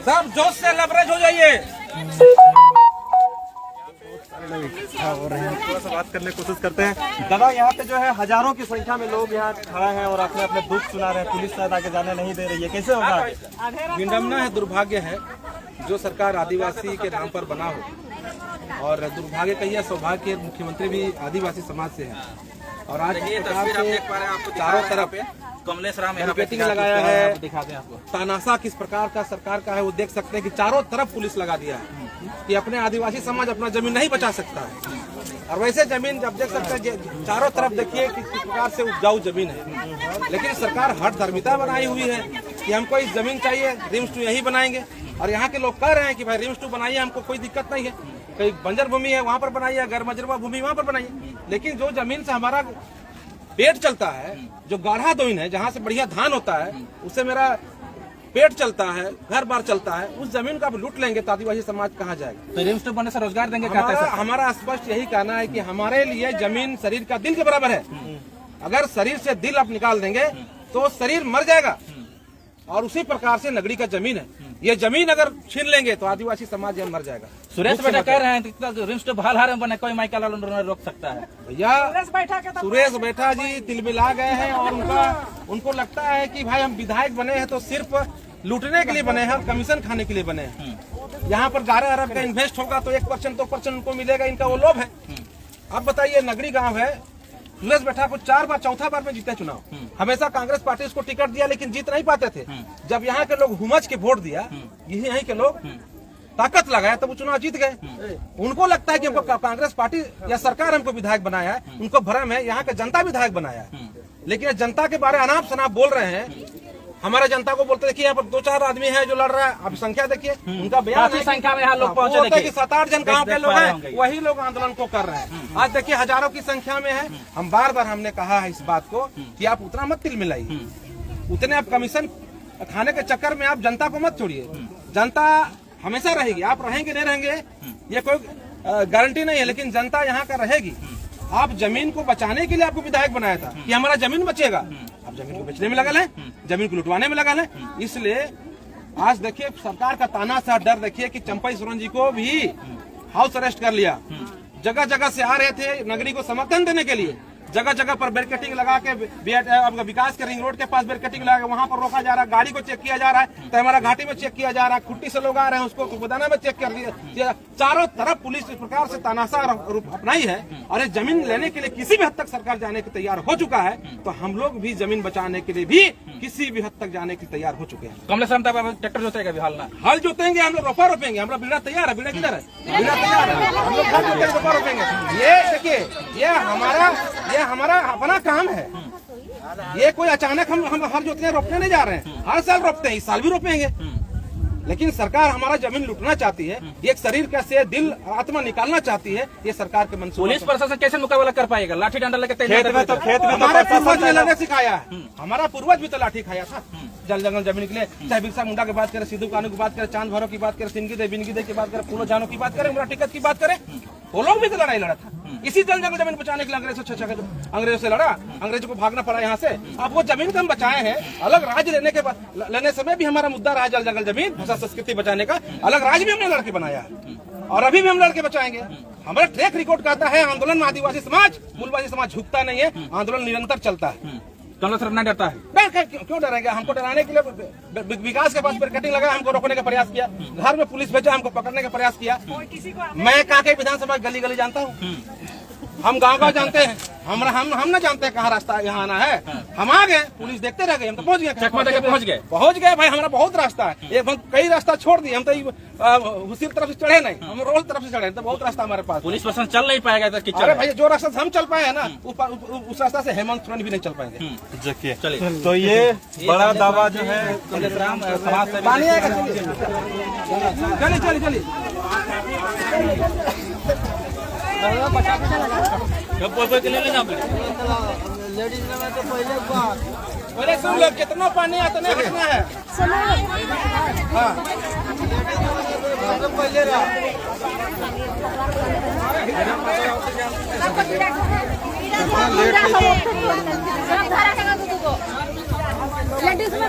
सब जोश से लबरेज हो जाइए। हो रहे हैं, थोड़ा सा बात करने की कोशिश करते हैं। दादा, यहाँ पे जो है हजारों की संख्या में लोग यहाँ खड़ा हैं और अपने अपने दुख सुना रहे हैं। पुलिस शायद आगे जाने नहीं दे रही है, कैसे होगा? विडम्बना है, दुर्भाग्य है जो सरकार आदिवासी के नाम पर बना हो, और दुर्भाग्य कहिए सौभाग्य, मुख्यमंत्री भी आदिवासी समाज से है। और आज चारों तरफ कमलेश राम बैरिकेडिंग लगाया है, दिखा दें आपको। तानाशाह किस प्रकार का सरकार का है वो देख सकते हैं कि चारों तरफ पुलिस लगा दिया है कि अपने आदिवासी समाज अपना जमीन नहीं बचा सकता है। और वैसे जमीन जब देख सकते हैं चारों तरफ देखिए कि किस प्रकार से उपजाऊ जमीन है, लेकिन सरकार हठ धर्मिता बनाई हुई है कि हमको इस जमीन चाहिए, रिम्स टू यही बनाएंगे। और यहाँ के लोग कह रहे हैं कि भाई रिम्स टू बनाइए, हमको कोई दिक्कत नहीं है, कहीं बंजर भूमि है वहाँ पर बनाइए, अगर मजरवा भूमि वहाँ पर बनाइए। लेकिन जो जमीन से हमारा पेट चलता है, जो गाढ़ा दोइन है जहाँ से बढ़िया धान होता है, उससे मेरा पेट चलता है, घर बार चलता है, उस जमीन को आप लूट लेंगे तो आदिवासी समाज कहाँ जाएगा? तो रिम्स टू बनने से रोजगार देंगे? हमारा स्पष्ट यही कहना है कि हमारे लिए जमीन शरीर का दिल के बराबर है। अगर शरीर से दिल आप निकाल देंगे तो शरीर मर जाएगा, और उसी प्रकार से नगरी का जमीन है। ये जमीन अगर छीन लेंगे तो आदिवासी समाज यहाँ मर जाएगा। सुरेश बेटा कह रहे हैं रिम्स टू बहाल बने, कोई माइकल रोक सकता है। भैया सुरेश बैठा जी तिलमिला गए हैं, और उनको लगता है कि भाई हम विधायक बने हैं तो सिर्फ लूटने के लिए बने हैं, कमीशन खाने के लिए बने हैं। यहाँ पर 11 अरब का इन्वेस्ट होगा तो 1% 2% उनको मिलेगा, इनका वो लोभ है। अब बताइए, नगरी गाँव है, सुरेश बैठा को 4 बार, चौथा बार में जीते चुनाव। हमेशा कांग्रेस पार्टी उसको टिकट दिया लेकिन जीत नहीं पाते थे। जब यहाँ के लोग हुमच के वोट दिया, यहीं के लोग ताकत लगाया, तब वो चुनाव जीत गए। उनको लगता है कि हमको कांग्रेस पार्टी या सरकार हमको विधायक बनाया है, उनको भ्रम है यहाँ का जनता विधायक बनाया है। लेकिन जनता के बारे अनाप शनाप बोल रहे हैं। हमारे जनता को बोलते देखिए यहाँ पर 2-4 आदमी है जो लड़ रहा है, अब संख्या देखिए उनका बयान है संख्या में यहाँ लोग पहुंचे कि 7-8 जन गाँव के लोग हैं, वही लोग आंदोलन को कर रहे हैं। आज देखिए हजारों की संख्या में है। हम बार बार हमने कहा है इस बात को कि आप उतना मत तिल मिलाइए, उतने आप कमीशन खाने के चक्कर में आप जनता को मत छोड़िए। जनता हमेशा रहेगी, आप रहेंगे नहीं रहेंगे ये कोई गारंटी नहीं है, लेकिन जनता यहाँ का रहेगी। आप जमीन को बचाने के लिए आपको विधायक बनाया था कि हमारा जमीन बचेगा, आप जमीन को बेचने में लगल है, जमीन को लुटवाने में लगल है। इसलिए आज देखिए सरकार का तानाशाह डर देखिए कि चंपई सोरेन जी को भी हाउस अरेस्ट कर लिया। जगह जगह से आ रहे थे नगरी को समर्थन देने के लिए, जगह जगह पर बैरिकेडिंग लगा के विकास के रिंग रोड के पास बैरिकेडिंग लगा के वहां पर रोका जा रहा है, गाड़ी को चेक किया जा रहा है, तो हमारा घाटी में चेक किया जा रहा है, खुट्टी से लोग आ रहे हैं उसको गुदाना में चेक कर दिया। चारों तरफ पुलिस इस प्रकार से तानाशाह अपनाई है, और जमीन लेने के लिए किसी भी हद तक सरकार जाने के तैयार हो चुका है। तो हम लोग भी जमीन बचाने के लिए भी किसी भी हद तक जाने के तैयार हो चुके हैं। कमलेश राम ट्रैक्टर जोतेगा भी, हल जोतेंगे, हम लोग रोपा रोपेंगे, हमारा बीड़ा तैयार है। बीड़ा किधर है? बीड़ा तैयार है, हम लोग हल जोतेंगे, रोपा रोपेंगे। ये देखिए ये हमारा अपना काम है। ये कोई अचानक हम हर जोतने रोपने नहीं जा रहे हैं, हर साल रोपते हैं, इस साल भी रोपेंगे। लेकिन सरकार हमारा जमीन लूटना चाहती है, एक शरीर का से दिल आत्मा निकालना चाहती है। ये सरकार के मंसूबे। पुलिस प्रशासन कैसे मुकाबला कर पाएगा? लाठी डंडा लेकर खेत में तो हमारे पूर्वज ने लड़ने सिखाया है। हमारा पूर्वज भी तो लाठी खाया था जल जंगल जमीन के लिए। चाहे बिरसा मुंडा की बात करें, सिद्धू कानू की बात करें, चांद भैरव की बात करें, सिंगी दे बिनगी दे की बात करें, फूलो जानो की बात करें, मुरा टिकट की बात करें, वो लोग भी तो लड़ाई लड़ा था। इसी जल जंगल जमीन बचाने के लिए अंग्रेजों से लड़ा, अंग्रेजों को भागना पड़ा यहाँ से। अब वो जमीन को हम बचाए हैं। अलग राज्य लेने समय भी हमारा मुद्दा रहा जल जंगल जमीन, भाषा संस्कृति बचाने का। अलग राज्य भी हमने लड़के बनाया है, और अभी भी हम लड़के बचाएंगे। हमारा ट्रैक रिकॉर्ड कहता है आंदोलन में आदिवासी समाज, मूलवासी समाज झुकता नहीं है, आंदोलन निरंतर चलता है। कमलेश राम नहीं डरता है? क्यों डरेंगे? हमको डराने के लिए विकास के पास बैरिकेडिंग लगा, हमको रोकने का प्रयास किया, घर में पुलिस भेजा, हमको पकड़ने का प्रयास किया। मैं कांके विधानसभा गली गली जानता हूँ, हम गाँव जानते हैं, हम न जानते हैं कहाँ रास्ता यहाँ आना है। हम आ गए, पुलिस देखते रह गए, हम तो पहुँच गए। पहुँच गए भाई, हमारा बहुत रास्ता है, ये कई रास्ता छोड़ दिए। हम तो हुसीर तरफ से चढ़े नहीं, हम रोल तरफ से चढ़े, तो बहुत रास्ता हमारे पास। पुलिस प्रशासन चल नहीं पाएगा? अरे भाई जो रास्ता हम चल पाए है ना, उस रास्ता से हेमंत सोरेन भी नहीं चल पाएंगे। चलिए, तो ये बड़ा दावा जो है कमलेश राम समाज से पानी आएगा। चलिए लेडीज में तो पहले सुन लो कितना पानी आता नहीं हटना है। हाँ पहले लेडीज में